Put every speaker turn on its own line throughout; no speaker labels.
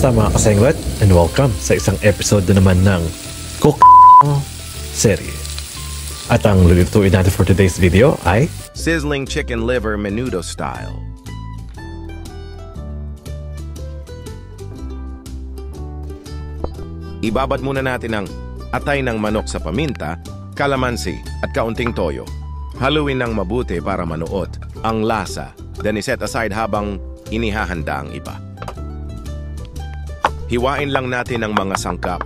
Kamusta mga kasengwet? And welcome sa isang episode na naman ng Cook Serie. At ang lulutuin natin for today's video ay
Sizzling chicken liver menudo style. Ibabad muna natin ang atay ng manok sa paminta, kalamansi at kaunting toyo. Haluin ng mabuti para manuot ang lasa, then iset aside habang inihahanda ang iba. Hiwain lang natin ang mga sangkap.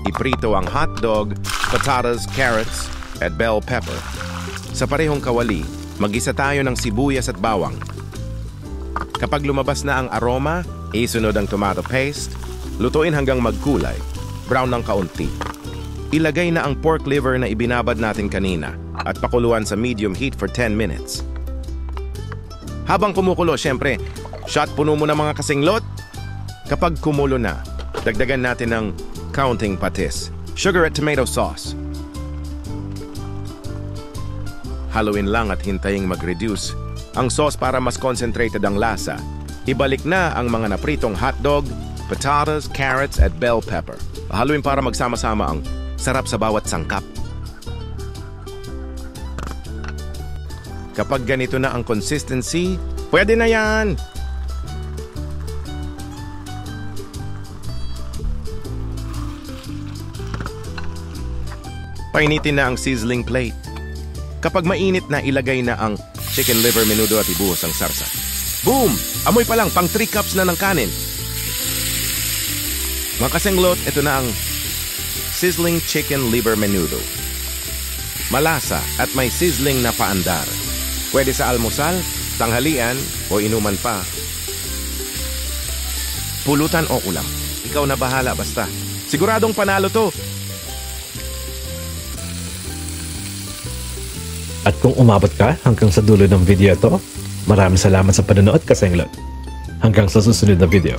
Iprito ang hotdog, patatas, carrots, at bell pepper. Sa parehong kawali, mag-isa tayo ng sibuyas at bawang. Kapag lumabas na ang aroma, isunod ang tomato paste, lutuin hanggang magkulay, brown ng kaunti. Ilagay na ang pork liver na ibinabad natin kanina at pakuluan sa medium heat for 10 minutes. Habang kumukulo, syempre, shot puno mo na mga kasinglot. Kapag kumulo na, dagdagan natin ng counting patis, sugar at tomato sauce. Haluin lang at hintayin mag-reduce ang sauce para mas concentrated ang lasa. Ibalik na ang mga napritong hotdog, patatas, carrots at bell pepper. Haluin para magsama-sama ang sarap sa bawat sangkap. Kapag ganito na ang consistency, pwede na yan! Painitin na ang sizzling plate. Kapag mainit na, ilagay na ang chicken liver menudo at ibuhos ang sarsa. Boom! Amoy pa lang, pang 3 cups na ng kanin. Mga kasenglot, ito na ang sizzling chicken liver menudo. Malasa at may sizzling na paandar. Pwede sa almusal, tanghalian, o inuman pa. Pulutan o ulam. Ikaw na bahala basta. Siguradong panalo to.
At kung umabot ka hanggang sa dulo ng video ito, maraming salamat sa panonood kasenglot. Hanggang sa susunod na video.